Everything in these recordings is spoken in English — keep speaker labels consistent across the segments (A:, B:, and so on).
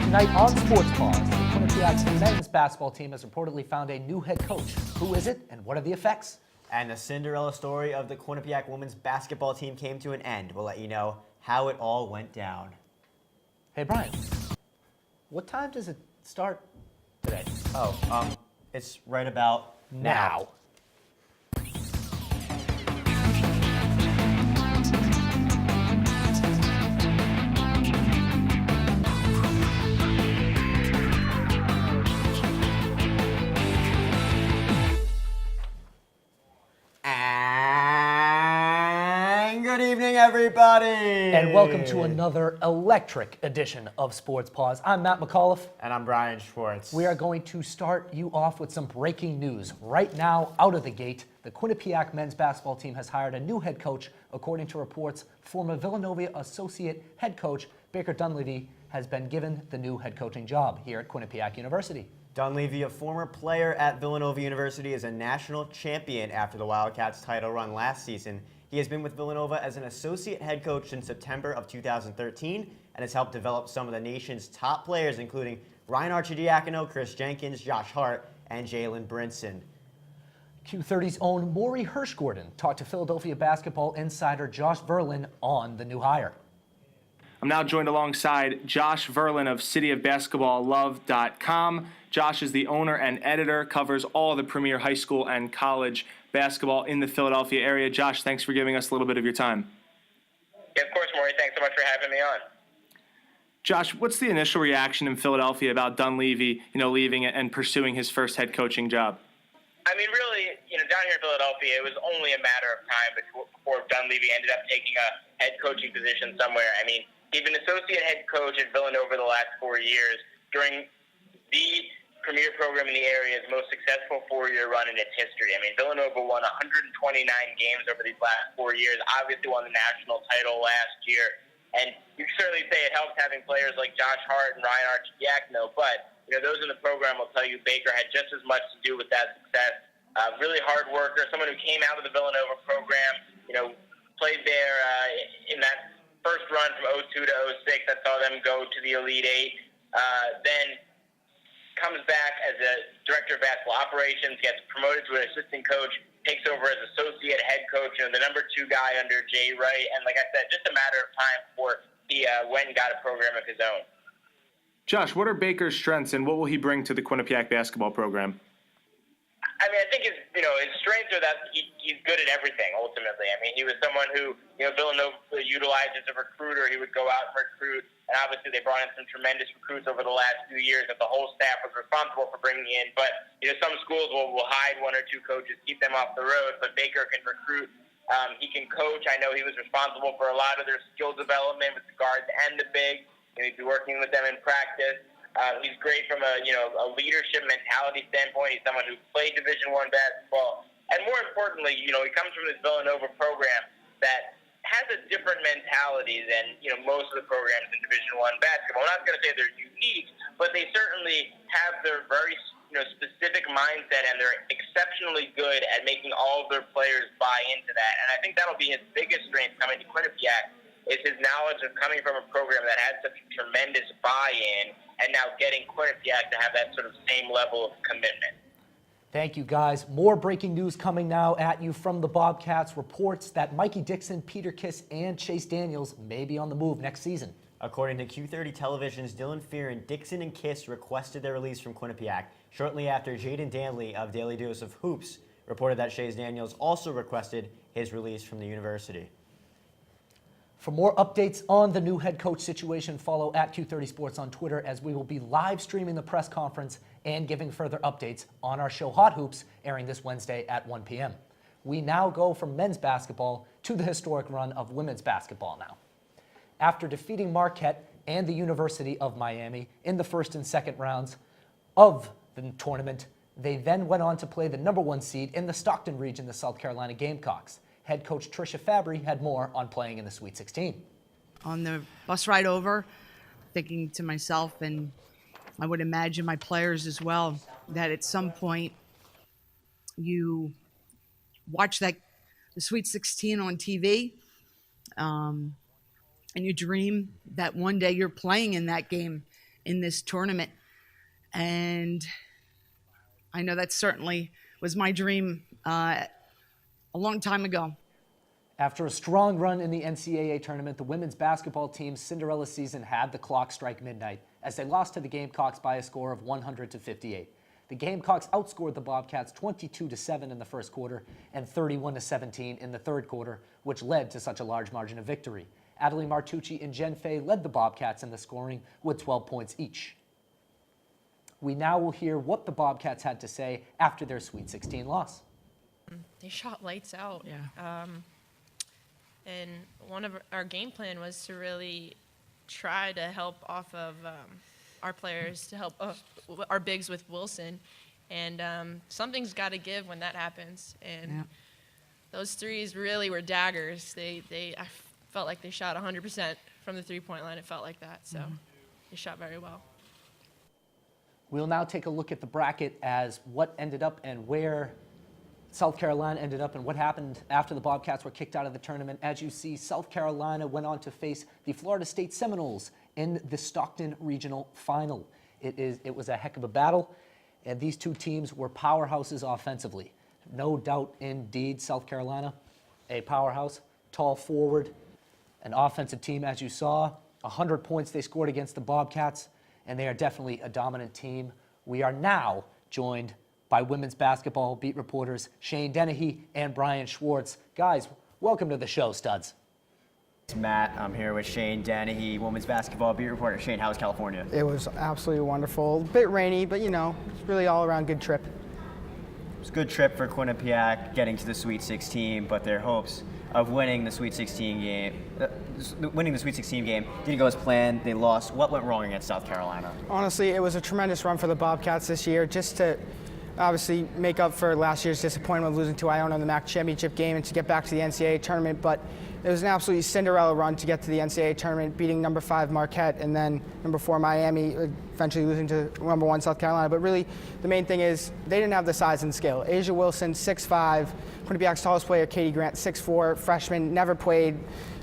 A: Tonight on Sports Paws, the Quinnipiac men's basketball team has reportedly found a new head coach. Who is it, and what are the effects?
B: And the Cinderella story of the Quinnipiac women's basketball team came to an end. We'll let you know how it all went down.
A: Hey, Brian, what time does it start today?
B: It's right about now. And good evening, everybody.
A: And welcome to another electric edition of Sports Paws. I'm Matt McAuliffe.
B: And I'm Brian Schwartz.
A: We are going to start you off with some breaking news. Right now, out of the gate, the Quinnipiac men's basketball team has hired a new head coach. According to reports, former Villanova associate head coach Baker Dunleavy has been given the new head coaching job here at Quinnipiac University.
B: Dunleavy, a former player at Villanova University, is a national champion after the Wildcats' title run last season. He has been with Villanova as an associate head coach since September of 2013 and has helped develop some of the nation's top players, including Ryan Arcidiacono, Chris Jenkins, Josh Hart, and Jalen Brinson.
A: Q30's own Maury Hirschgordon talked to Philadelphia basketball insider Josh Verlin on the new hire.
C: I'm now joined alongside Josh Verlin of cityofbasketballlove.com. Josh is the owner and editor, covers all the premier high school and college basketball in the Philadelphia area. Josh, thanks for giving us a little bit of your time.
D: Yeah, of course, Maury. Thanks so much for having me on.
C: Josh, what's the initial reaction in Philadelphia about Dunleavy, leaving and pursuing his first head coaching job?
D: I mean, really, down here in Philadelphia, it was only a matter of time before Dunleavy ended up taking a head coaching position somewhere. I mean, he'd been associate head coach at Villanova the last 4 years during the premier program in the area's most successful 4-year run in its history. I mean, Villanova won 129 games over these last 4 years, obviously won the national title last year. And you can certainly say it helps having players like Josh Hart and Ryan Arcidiacono, but those in the program will tell you Baker had just as much to do with that success. Really hard worker, someone who came out of the Villanova program, played there in that first run from 02 to 06 that saw them go to the Elite Eight. Then comes back as a director of basketball operations, gets promoted to an assistant coach, takes over as associate head coach, the number 2 guy under Jay Wright. And like I said, just a matter of time before he went and got a program of his own.
C: Josh, what are Baker's strengths and what will he bring to the Quinnipiac basketball program?
D: I mean, I think his strengths are that he's good at everything, ultimately. I mean, he was someone who, Villanova utilized as a recruiter. He would go out and recruit, and obviously they brought in some tremendous recruits over the last few years that the whole staff was responsible for bringing in. But, some schools will hide 1 or 2 coaches, keep them off the road, but Baker can recruit. He can coach. I know he was responsible for a lot of their skill development with the guards and the bigs. He'd be working with them in practice. He's great from a leadership mentality standpoint. He's someone who played Division I basketball. And more importantly, he comes from this Villanova program that has a different mentality than, most of the programs in Division I basketball. I'm not going to say they're unique, but they certainly have their very, specific mindset, and they're exceptionally good at making all of their players buy into that. And I think that'll be his biggest strength coming to Quinnipiac, is his knowledge of coming from a program that had such a tremendous buy-in and now getting Quinnipiac to have that sort of same level of commitment.
A: Thank you, guys. More breaking news coming now at you from the Bobcats. Reports that Mikey Dixon, Peter Kiss, and Chase Daniels may be on the move next season.
B: According to Q30 Television's Dylan Fearon, Dixon and Kiss requested their release from Quinnipiac shortly after Jaden Danley of Daily Dose of Hoops reported that Chase Daniels also requested his release from the university.
A: For more updates on the new head coach situation, follow at Q30 Sports on Twitter, as we will be live streaming the press conference and giving further updates on our show Hot Hoops, airing this Wednesday at 1 p.m. We now go from men's basketball to the historic run of women's basketball now. After defeating Marquette and the University of Miami in the first and second rounds of the tournament, they then went on to play the number 1 seed in the Stockton region, the South Carolina Gamecocks. Head coach Tricia Fabry had more on playing in the Sweet 16.
E: On the bus ride over, thinking to myself, and I would imagine my players as well, that at some point you watch the Sweet 16 on TV, and you dream that one day you're playing in that game in this tournament. And I know that certainly was my dream a long time ago.
A: After a strong run in the NCAA tournament, the women's basketball team's Cinderella season had the clock strike midnight as they lost to the Gamecocks by a score of 100-58. The Gamecocks outscored the Bobcats 22-7 in the first quarter and 31-17 in the third quarter, which led to such a large margin of victory. Adelie Martucci and Jen Fay led the Bobcats in the scoring with 12 points each. We now will hear what the Bobcats had to say after their Sweet 16 loss.
F: They shot lights out.
E: Yeah.
F: And one of our game plan was to really try to help off of our players, to help our bigs with Wilson. And something's got to give when that happens. And those threes really were daggers. I felt like they shot 100% from the three-point line. It felt like that. So they shot very well.
A: We'll now take a look at the bracket as what ended up and where South Carolina ended up and what happened after the Bobcats were kicked out of the tournament. As you see, South Carolina went on to face the Florida State Seminoles in the Stockton Regional Final. It was a heck of a battle, and these two teams were powerhouses offensively. No doubt indeed, South Carolina, a powerhouse, tall forward, an offensive team, as you saw. 100 points they scored against the Bobcats, and they are definitely a dominant team. We are now joined by women's basketball beat reporters Shane Dennehy and Brian Schwartz. Guys, welcome to the show, studs.
B: It's Matt. I'm here with Shane Dennehy, women's basketball beat reporter. Shane, how was California?
G: It was absolutely wonderful. A bit rainy, but it's really all around good trip.
B: It was a good trip for Quinnipiac getting to the Sweet 16, but their hopes of winning the Sweet 16 game didn't go as planned. They lost. What went wrong against South Carolina?
G: Honestly, it was a tremendous run for the Bobcats this year, just to obviously make up for last year's disappointment of losing to Iona in the MAC championship game and to get back to the NCAA tournament. But it was an absolutely Cinderella run to get to the NCAA tournament, beating number 5 Marquette and then number 4 Miami, eventually losing to number 1 South Carolina. But really, the main thing is they didn't have the size and skill. Asia Wilson, 6'5", Quinnipiac's tallest player, Katie Grant, 6'4", freshman, never played.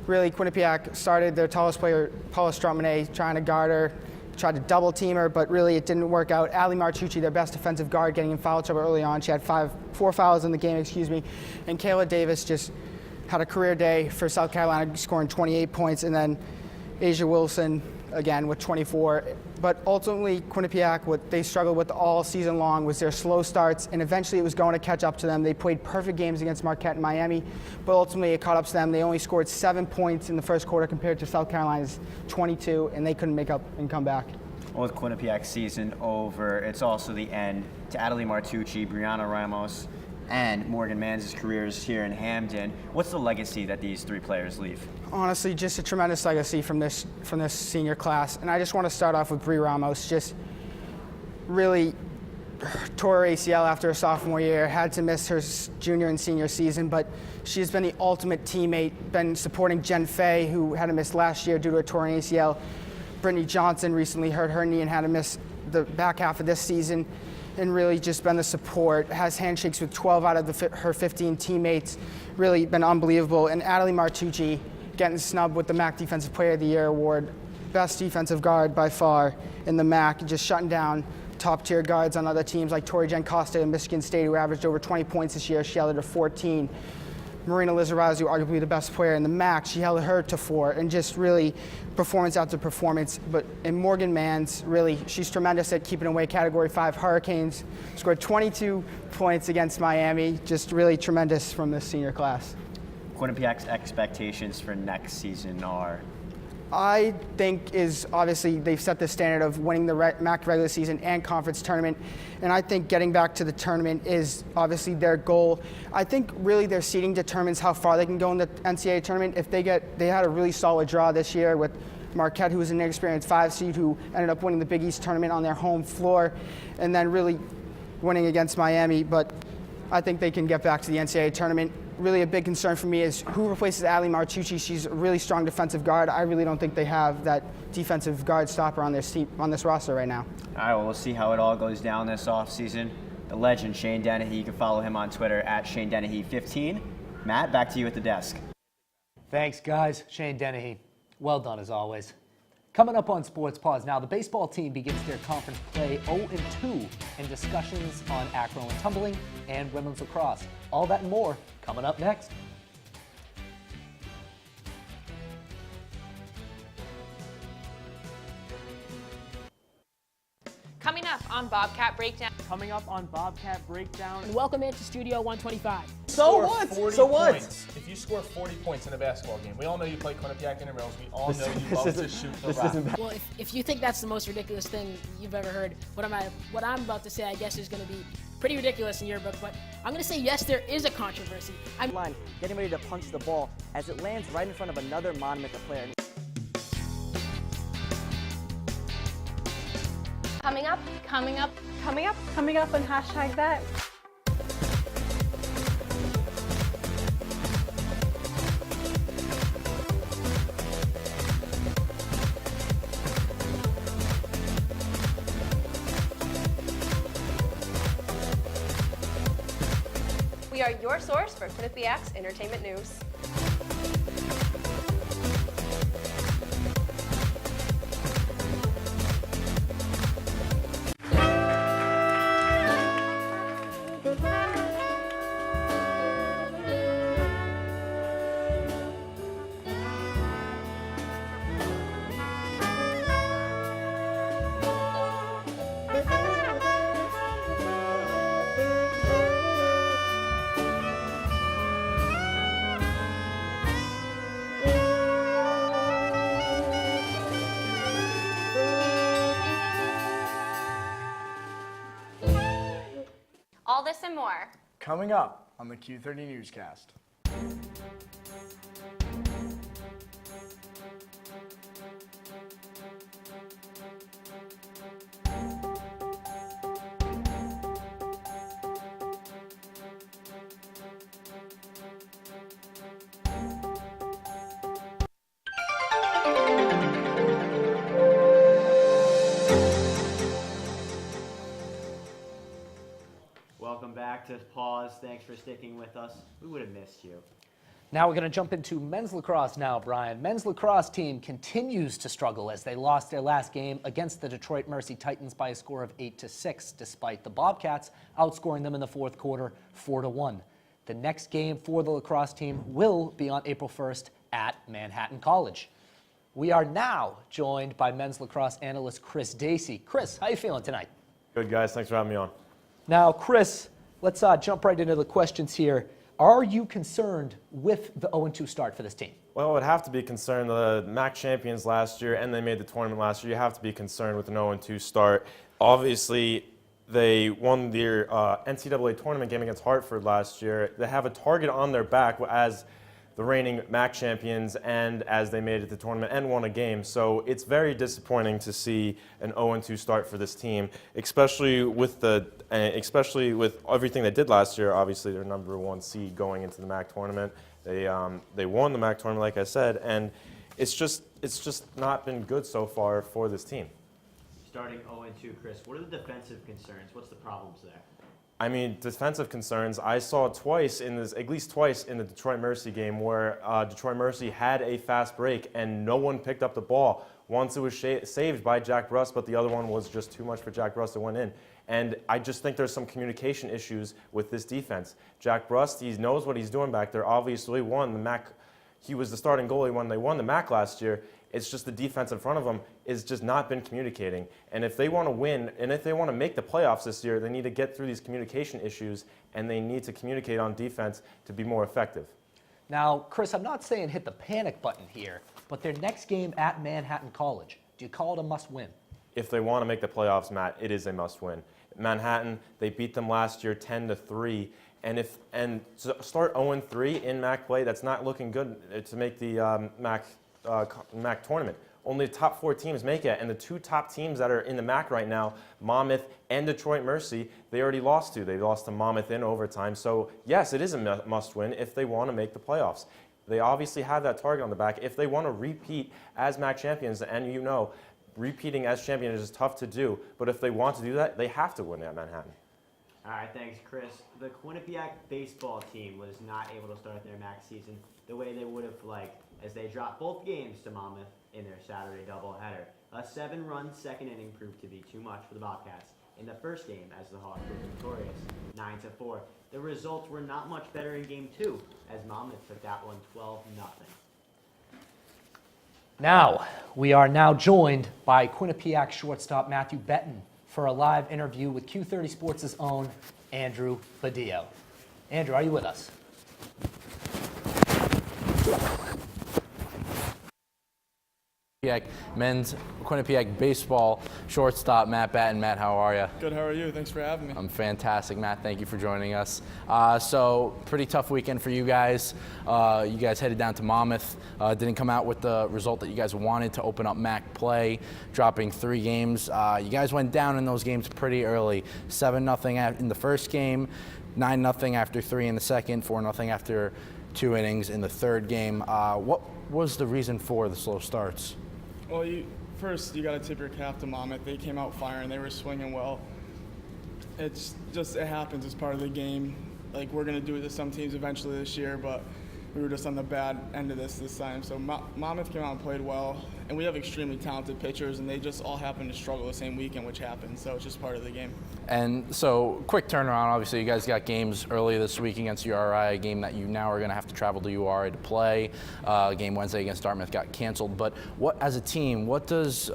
G: Really, Quinnipiac started their tallest player, Paula Stromene, trying to guard her, tried to double team her, but really it didn't work out. Adelie Martucci, their best defensive guard, getting in foul trouble early on. She had 4 fouls in the game, and Kayla Davis just had a career day for South Carolina, scoring 28 points, and then Asia Wilson, again, with 24. But ultimately, Quinnipiac, what they struggled with all season long was their slow starts, and eventually it was going to catch up to them. They played perfect games against Marquette and Miami, but ultimately it caught up to them. They only scored 7 points in the first quarter compared to South Carolina's 22, and they couldn't make up and come back.
B: Well, with Quinnipiac's season over, it's also the end to Adelie Martucci, Brianna Ramos, and Morgan Manns' careers here in Hamden. What's the legacy that these 3 players leave?
G: Honestly, just a tremendous legacy from this senior class. And I just want to start off with Bri Ramos. Just really tore her ACL after her sophomore year, had to miss her junior and senior season, but she's been the ultimate teammate, been supporting Jen Fay, who had to miss last year due to a torn ACL. Brittany Johnson recently hurt her knee and had to miss the back half of this season, and really just been the support, has handshakes with 12 out of her 15 teammates, really been unbelievable. And Adelie Martucci getting snubbed with the MAC Defensive Player of the Year award, best defensive guard by far in the MAC, just shutting down top-tier guards on other teams like Tori Jen Costa in Michigan State, who averaged over 20 points this year. She held her to 14. Marina Lizarazu, arguably the best player in the MAC, she held her to 4, and just really performance after performance. And Morgan Manns, really, she's tremendous at keeping away Category 5 Hurricanes, scored 22 points against Miami, just really tremendous from this senior class.
B: Quinnipiac's expectations for next season are?
G: I think is obviously they've set the standard of winning the MAC regular season and conference tournament, and I think getting back to the tournament is obviously their goal. I think really their seeding determines how far they can go in the NCAA tournament. If they had a really solid draw this year with Marquette, who was an inexperienced 5 seed, who ended up winning the Big East tournament on their home floor, and then really winning against Miami. But I think they can get back to the NCAA tournament. Really a big concern for me is who replaces Adelie Martucci. She's a really strong defensive guard. I really don't think they have that defensive guard stopper on this roster right now.
B: All right, well, we'll see how it all goes down this offseason. The legend, Shane Dennehy, you can follow him on Twitter at ShaneDennehy15. Matt, back to you at the desk.
A: Thanks, guys. Shane Dennehy, well done as always. Coming up on Sports Paws now, the baseball team begins their conference play 0-2 in discussions on acro and tumbling and women's lacrosse. All that and more coming up next.
H: Coming up on Bobcat Breakdown.
I: Coming up on Bobcat Breakdown.
J: And welcome into Studio 125.
B: So what? So what?
K: If you score 40 points in a basketball game, we all know you play Quinnipiac intramurals. We all know you love to shoot the rock.
J: Well, if you think that's the most ridiculous thing you've ever heard, what I'm about to say, I guess, is going to be pretty ridiculous in your book. But I'm going to say yes, there is a controversy. I'm
I: Line, getting ready to punch the ball as it lands right in front of another Monmouth player.
H: Coming up, coming up, coming up,
L: Coming up on hashtag that.
H: We are your source for Quinnipiac's entertainment news. All this and more.
M: Coming up on the Q30 Newscast.
B: Welcome back to Paws. Thanks for sticking with us. We would have missed you.
A: Now we're going to jump into men's lacrosse now, Brian. Men's lacrosse team continues to struggle as they lost their last game against the Detroit Mercy Titans by a score of 8-6, despite the Bobcats outscoring them in the fourth quarter 4-1. The next game for the lacrosse team will be on April 1st at Manhattan College. We are now joined by men's lacrosse analyst Chris Dacey. Chris, how you feeling tonight?
N: Good, guys. Thanks for having me on.
A: Now, Chris, let's jump right into the questions here. Are you concerned with the 0-2 start for this team?
N: Well, I would have to be concerned. The MAC champions last year, and they made the tournament last year. You have to be concerned with an 0-2 start. Obviously, they won their NCAA tournament game against Hartford last year. They have a target on their back as the reigning MAC champions and as they made it to the tournament and won a game. So it's very disappointing to see an 0-2 start for this team, especially with everything they did last year. Obviously, they're #1 seed going into the MAC tournament. They won the MAC tournament, like I said, and it's just not been good so far for this team.
B: Starting 0-2, Chris, what are the defensive concerns? What's the problems there?
N: I mean, defensive concerns, I saw at least twice in the Detroit Mercy game where Detroit Mercy had a fast break and no one picked up the ball. Once it was saved by Jack Brust, but the other one was just too much for Jack Brust. It went in. And I just think there's some communication issues with this defense. Jack Brust, he knows what he's doing back there. Obviously won the MAC. He was the starting goalie when they won the MAC last year. It's just the defense in front of them is just not been communicating. And if they want to win, and if they want to make the playoffs this year, they need to get through these communication issues, and they need to communicate on defense to be more effective.
A: Now, Chris, I'm not saying hit the panic button here, but their next game at Manhattan College, do you call it a must-win?
N: If they want to make the playoffs, Matt, it is a must-win. Manhattan, they beat them last year 10-3, and to start 0-3 in MAC play, that's not looking good to make the MAC tournament. Only the top 4 teams make it, and the 2 top teams that are in the MAC right now, Monmouth and Detroit Mercy, they already lost to. They lost to Monmouth in overtime. So yes, it is a must-win if they want to make the playoffs. They obviously have that target on the back. If they want to repeat as MAC champions, and you know, repeating as champions is tough to do, but if they want to do that, they have to win at Manhattan.
B: All right, thanks, Chris. The Quinnipiac baseball team was not able to start their MAC season the way they would have liked, as they dropped both games to Monmouth in their Saturday doubleheader. A 7-run second inning proved to be too much for the Bobcats in the first game as the Hawks were victorious, 9-4. The results were not much better in Game 2 as Monmouth took that one 12-0.
A: Now, we are now joined by Quinnipiac shortstop Matthew Betton for a live interview with Q30 Sports' own Andrew Badillo. Andrew, are you with us?
L: Men's Quinnipiac baseball shortstop Matt Batten. Matt, how are you?
O: Good, how are you? Thanks for having me.
L: I'm fantastic, Matt. Thank you for joining us. So, pretty tough weekend for you guys. You guys headed down to Monmouth. Didn't come out with the result that you guys wanted to open up MAC play, dropping 3 games. You guys went down in those games pretty early. 7-0 in the first game, 9-0 after 3 in the second, 4-0 after 2 innings in the third game. What was the reason for the slow starts?
O: Well, first you got to tip your cap to Monmouth. They came out firing. They were swinging well. It happens. It's part of the game. Like, we're going to do it to some teams eventually this year, but we were just on the bad end of this time. So Monmouth came out and played well, and we have extremely talented pitchers, and they just all happened to struggle the same weekend, which happens. So it's just part of the game.
L: And so, quick turnaround. Obviously, you guys got games early this week against URI, a game that you now are going to have to travel to URI to play. Game Wednesday against Dartmouth got canceled. But as a team, what does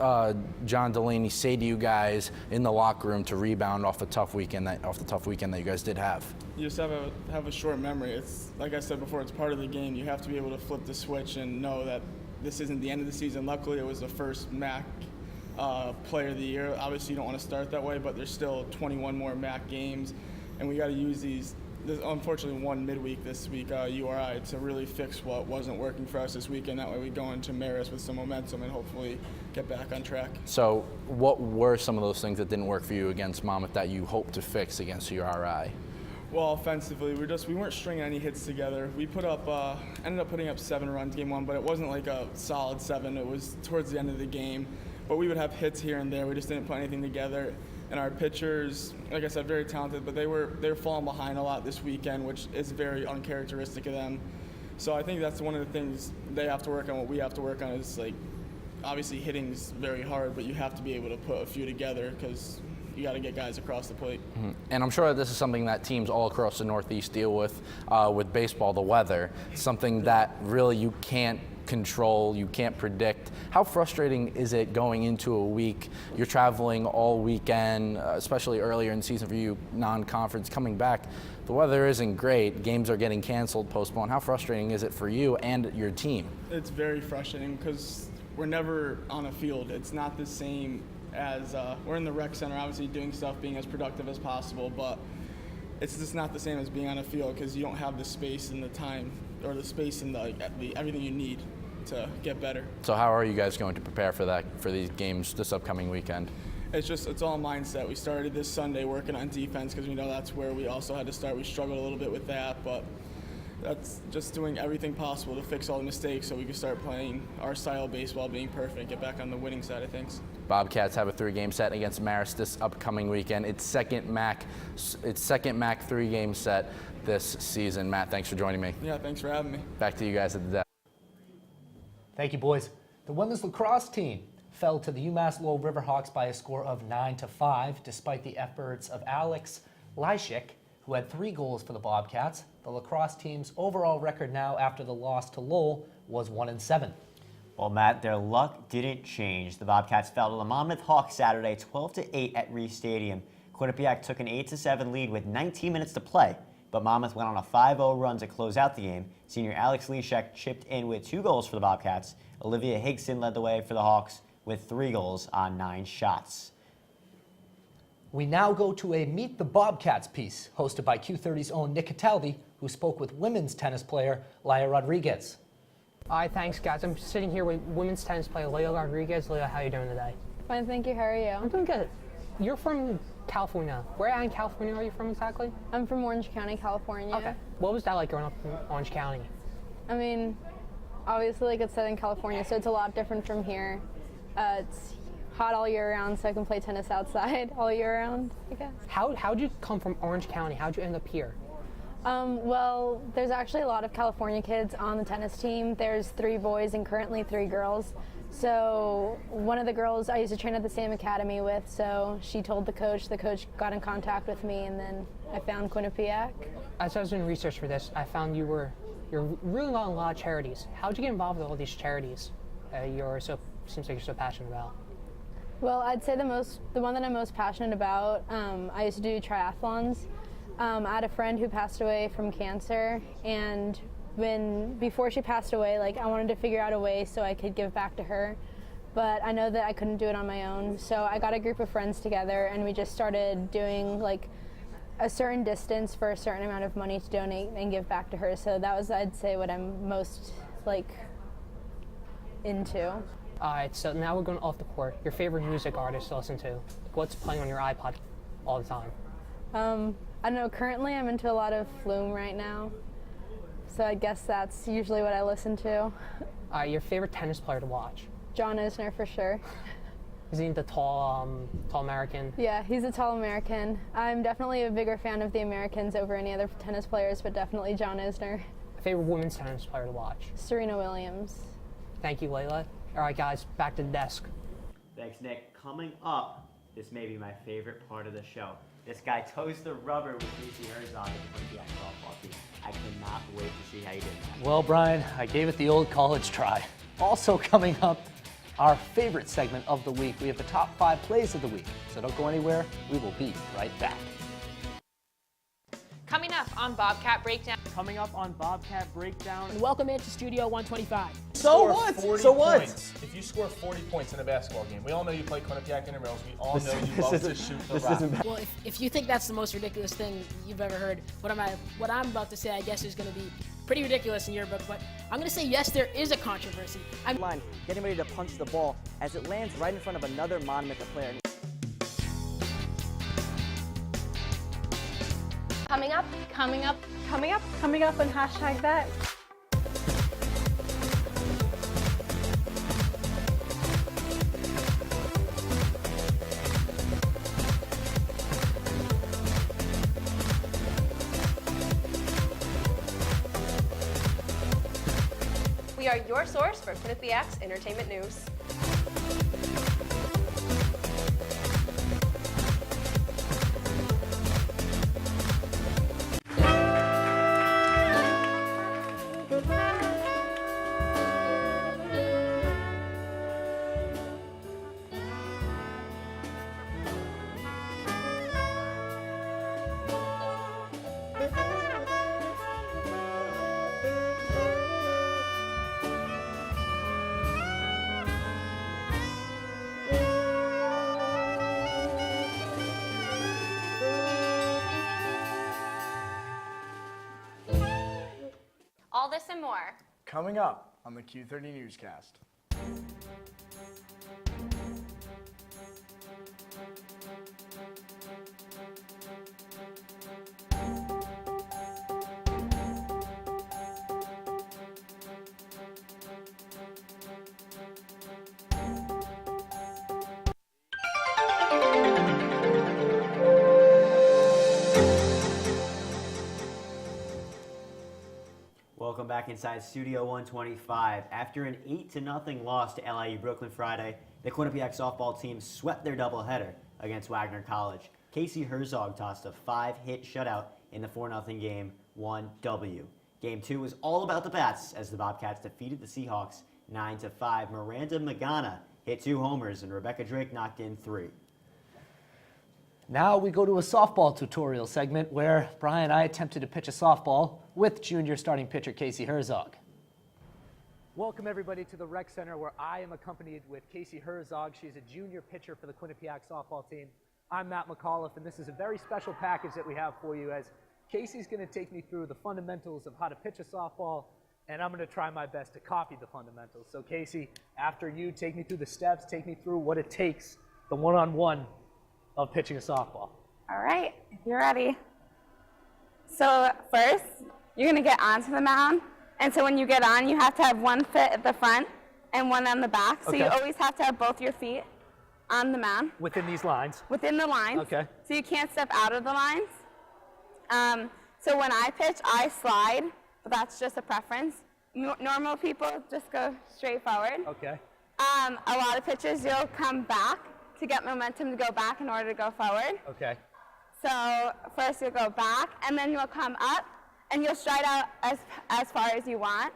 L: John Delaney say to you guys in the locker room to rebound off the tough weekend that you guys did have?
O: You just have a short memory. It's like I said before, it's part of the game. You have to be able to flip the switch and know that this isn't the end of the season. Luckily, it was the first MAC player of the year. Obviously, you don't want to start that way, but there's still 21 more MAC games, and we got to use these. There's unfortunately one midweek this week, URI, to really fix what wasn't working for us this weekend. That way we go into Marist with some momentum and hopefully get back on track.
L: So what were some of those things that didn't work for you against Monmouth that you hope to fix against URI?
O: Well, offensively, we weren't stringing any hits together. We ended up putting up 7 runs game 1, but it wasn't like a solid 7. It was towards the end of the game. But we would have hits here and there. We just didn't put anything together. And our pitchers, like I said, very talented, but they were falling behind a lot this weekend, which is very uncharacteristic of them. So I think that's one of the things they have to work on. What we have to work on is, like, obviously hitting's very hard, but you have to be able to put a few together because you got to get guys across the plate.
L: Mm-hmm. And I'm sure that this is something that teams all across the Northeast deal with baseball, the weather, something that really you can't control, you can't predict. How frustrating is it going into a week? You're traveling all weekend, especially earlier in the season for you, non-conference, coming back. The weather isn't great. Games are getting canceled, postponed. How frustrating is it for you and your team?
O: It's very frustrating because we're never on a field. It's not the same as we're in the rec center, obviously doing stuff, being as productive as possible, but it's just not the same as being on a field because you don't have the space and the time or the space and the everything you need to get better.
L: So how are you guys going to prepare for these games this upcoming weekend?
O: It's all mindset. We started this Sunday working on defense because we know that's where we also had to start. We struggled a little bit with that, but that's just doing everything possible to fix all the mistakes so we can start playing our style of baseball, being perfect, get back on the winning side of things.
L: Bobcats have a 3-game set against Marist this upcoming weekend. It's second MAC 3-game set this season. Matt, thanks for joining me.
O: Yeah, thanks for having me.
L: Back to you guys at the desk.
A: Thank you, boys. The women's lacrosse team fell to the UMass Lowell Riverhawks by a score of 9-5, despite the efforts of Alex Lyshik, who had 3 goals for the Bobcats. The lacrosse team's overall record now after the loss to Lowell was 1-7.
B: Well, Matt, their luck didn't change. The Bobcats fell to the Monmouth Hawks Saturday 12-8 at Reese Stadium. Quinnipiac took an 8-7 lead with 19 minutes to play, but Monmouth went on a 5-0 run to close out the game. Senior Alex Lyshik chipped in with 2 goals for the Bobcats. Olivia Higson led the way for the Hawks with 3 goals on 9 shots.
A: We now go to a Meet the Bobcats piece hosted by Q30's own Nick Cataldi, who spoke with women's tennis player Laya Rodriguez.
P: Hi, thanks guys. I'm sitting here with women's tennis player Laya Rodriguez. Laya, how are you doing today?
Q: Fine, thank you. How are you?
P: I'm doing good. You're from California. Where in California are you from exactly?
Q: I'm from Orange County, California.
P: Okay. What was that like growing up in Orange County?
Q: I mean, obviously, like it's Southern California, so it's a lot different from here. It's hot all year round, so I can play tennis outside all year round, I guess.
P: How'd you come from Orange County? How'd you end up here?
Q: Well, there's actually a lot of California kids on the tennis team. There's 3 boys and currently 3 girls. So one of the girls I used to train at the same academy with, so she told the coach got in contact with me, and then I found Quinnipiac.
P: As I was doing research for this, I found you're really on a lot of charities. How'd you get involved with all these charities seems like you're so passionate about?
Q: Well, I'd say the one that I'm most passionate about, I used to do triathlons. I had a friend who passed away from cancer, and before she passed away, I wanted to figure out a way so I could give back to her, but I know that I couldn't do it on my own. So I got a group of friends together, and we just started doing a certain distance for a certain amount of money to donate and give back to her. So that was, I'd say, what I'm most into.
P: All right, so now we're going off the court. Your favorite music artist to listen to? What's playing on your iPod all the time?
Q: I don't know, currently I'm into a lot of Flume right now, so I guess that's usually what I listen to.
P: Your favorite tennis player to watch?
Q: John Isner, for sure.
P: Is he the tall American?
Q: Yeah, he's a tall American. I'm definitely a bigger fan of the Americans over any other tennis players, but definitely John Isner.
P: Favorite women's tennis player to watch?
Q: Serena Williams.
P: Thank you, Layla. All right, guys, back to the desk.
B: Thanks, Nick. Coming up, this may be my favorite part of the show. This guy toes the rubber with Casey Herzog at the Quinnipiac softball team. I cannot wait to see how you did that.
A: Well, Brian, I gave it the old college try. Also coming up, our favorite segment of the week. We have the top 5 plays of the week. So don't go anywhere. We will be right back.
H: Coming up on Bobcat Breakdown.
I: Coming up on Bobcat Breakdown.
J: And welcome into Studio 125.
K: So what? If you score 40 points in a basketball game, we all know you play Quinnipiac Intramurals. We all know you love to shoot the rock.
J: Well, if you think that's the most ridiculous thing you've ever heard, what I'm about to say, I guess, is going to be pretty ridiculous in your book. But I'm going to say yes, there is a controversy.
I: Line, getting ready to punch the ball as it lands right in front of another monumental player.
H: Coming up on hashtag that. We are your source for Quinnipiac's entertainment news. All this and more.
M: Coming up on the Q30 Newscast.
B: Welcome back inside Studio 125. After an 8-0 loss to LIU Brooklyn Friday, the Quinnipiac softball team swept their doubleheader against Wagner College. Casey Herzog tossed a 5-hit shutout in the 4-0 game, 1W. Game 2 was all about the bats as the Bobcats defeated the Seahawks 9-5. Miranda Magana hit 2 homers and Rebecca Drake knocked in 3.
A: Now we go to a softball tutorial segment where Brian and I attempted to pitch a softball with junior starting pitcher Casey Herzog. Welcome everybody to the Rec Center where I am accompanied with Casey Herzog. She's a junior pitcher for the Quinnipiac softball team. I'm Matt McAuliffe, and this is a very special package that we have for you as Casey's going to take me through the fundamentals of how to pitch a softball, and I'm going to try my best to copy the fundamentals. So Casey, after you take me through the steps, take me through what it takes, the one-on-one of pitching a softball.
R: All right, if you're ready. So first, you're gonna get onto the mound. And so when you get on, you have to have one foot at the front and one on the back. So you always have to have both your feet on the mound.
A: Within these lines?
R: Within the lines.
A: Okay.
R: So you can't step out of the lines. So when I pitch, I slide, but that's just a preference. Normal people just go straight forward.
A: Okay.
R: A lot of pitches, you'll come back to get momentum to go back in order to go forward.
A: Okay.
R: So first you'll go back, and then you'll come up, and you'll stride out as far as you want.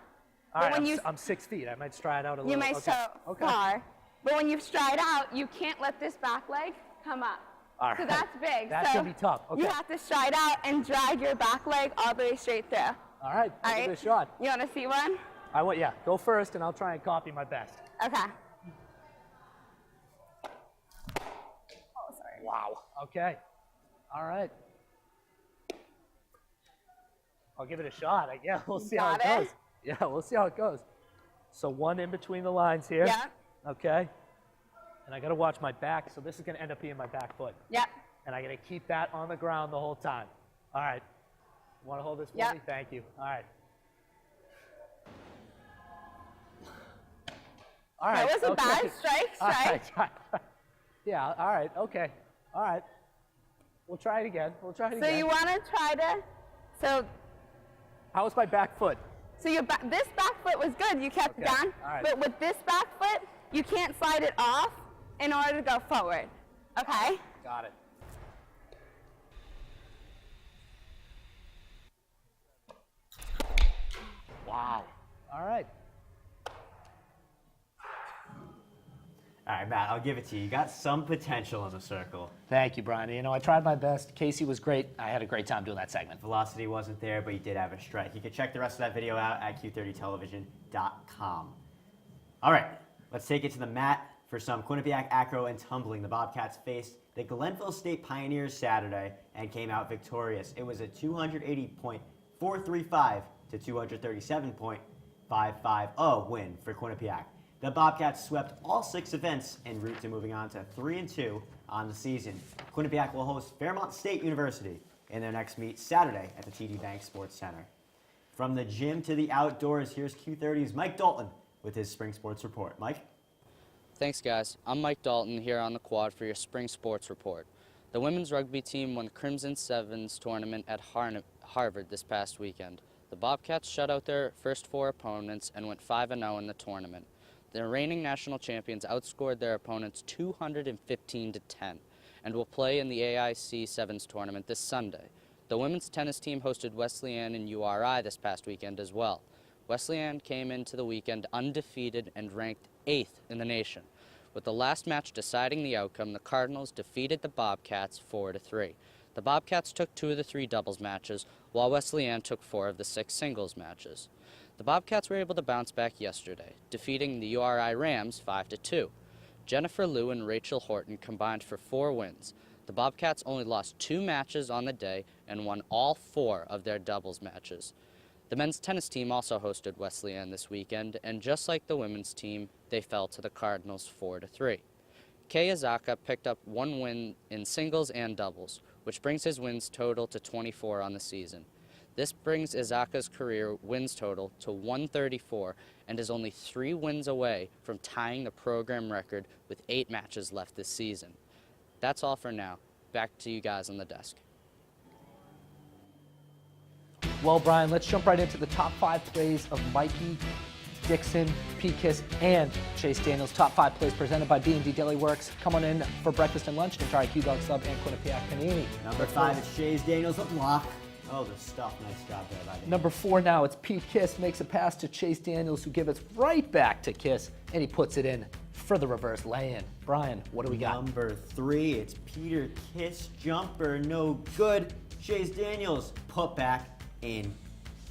A: All right, I'm 6 feet. I might stride out a little.
R: You might so far. But when you stride out, you can't let this back leg come up.
A: All right.
R: So that's big.
A: That's
R: so
A: going to be tough. Okay.
R: You have to stride out and drag your back leg all the way straight through.
A: All right, I'll give it a shot.
R: You want to see one?
A: Yeah, go first, and I'll try and copy my best.
R: Okay.
A: Oh, sorry. Wow. Okay. All right. I'll give it a shot. Yeah, we'll see how it goes. Yeah, we'll see how it goes. So one in between the lines here.
R: Yeah.
A: Okay. And I got to watch my back, so this is going to end up being my back foot.
R: Yep.
A: And I got to keep that on the ground the whole time. All right. Want to hold this for me? Thank you. All right. All right.
R: That was a bad strike.
A: All right. Yeah, all right. Okay. All right. We'll try it again.
R: So you want to try to,
A: How was my back foot?
R: So this back foot was good. You kept it down.
A: All right.
R: But with this back foot, you can't slide it off in order to go forward. Okay?
A: Got it. Wow. All right.
B: All right, Matt, I'll give it to you. You got some potential in the circle.
A: Thank you, Brian. You know, I tried my best. Casey was great. I had a great time doing that segment.
B: Velocity wasn't there, but you did have a strike. You can check the rest of that video out at q30television.com. All right, let's take it to the mat for some Quinnipiac acro and tumbling. The Bobcats faced the Glenville State Pioneers Saturday and came out victorious. It was a 280.435 to 237.550 win for Quinnipiac. The Bobcats swept all 6 events en route to moving on to 3-2 on the season. Quinnipiac will host Fairmont State University in their next meet Saturday at the TD Bank Sports Center. From the gym to the outdoors, here's Q30's Mike Dalton with his Spring Sports Report. Mike?
S: Thanks, guys. I'm Mike Dalton here on the quad for your Spring Sports Report. The women's rugby team won the Crimson Sevens tournament at Harvard this past weekend. The Bobcats shut out their first 4 opponents and went 5-0 in the tournament. The reigning national champions outscored their opponents 215-10 and will play in the AIC Sevens tournament this Sunday. The women's tennis team hosted Wesleyan and URI this past weekend as well. Wesleyan came into the weekend undefeated and ranked 8th in the nation. With the last match deciding the outcome, the Cardinals defeated the Bobcats 4-3. The Bobcats took 2 of the 3 doubles matches, while Wesleyan took 4 of the 6 singles matches. The Bobcats were able to bounce back yesterday, defeating the URI Rams 5-2. Jennifer Liu and Rachel Horton combined for 4 wins. The Bobcats only lost 2 matches on the day and won all 4 of their doubles matches. The men's tennis team also hosted Wesleyan this weekend, and just like the women's team, they fell to the Cardinals 4-3. Kei Izaka picked up 1 win in singles and doubles, which brings his wins total to 24 on the season. This brings Izaka's career wins total to 134 and is only 3 wins away from tying the program record with 8 matches left this season. That's all for now. Back to you guys on the desk.
A: Well, Brian, let's jump right into the top 5 plays of Mikey, Dixon, P-Kiss, and Chase Daniels. Top 5 plays presented by B&D Deli Works. Come on in for breakfast and lunch and try Q-Dog Sub and Quinnipiac Panini.
B: Number 5 is Chase Daniels, a block. Oh, the stuff. Nice job there by Daniels.
A: Number 4 now, it's Pete Kiss, makes a pass to Chase Daniels, who gives it right back to Kiss, and he puts it in for the reverse lay-in. Brian, what do we got?
B: Number 3, it's Peter Kiss, jumper, no good. Chase Daniels, put back in,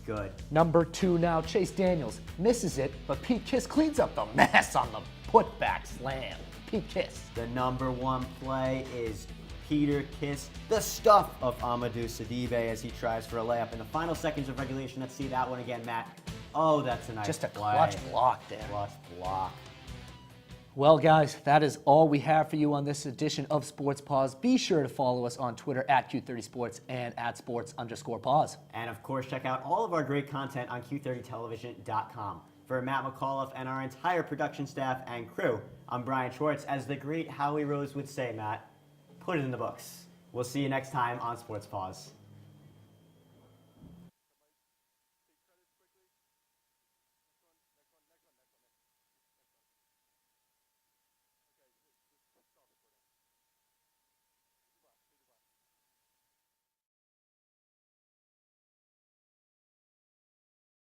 B: good.
A: Number 2 now, Chase Daniels misses it, but Pete Kiss cleans up the mess on the putback slam. Pete Kiss.
B: The number 1 play is Peter Kiss, the stuff of Amadou Sidibe as he tries for a layup in the final seconds of regulation. Let's see that one again, Matt. Oh, that's a nice
A: Just a
B: play.
A: clutch block there.
B: Clutch block.
A: Well, guys, that is all we have for you on this edition of Sports Paws. Be sure to follow us on Twitter at Q30Sports and at Sports_Paws.
B: And of course, check out all of our great content on Q30television.com. For Matt McAuliffe and our entire production staff and crew, I'm Brian Schwartz. As the great Howie Rose would say, Matt, put it in the books. We'll see you next time on Sports Paws.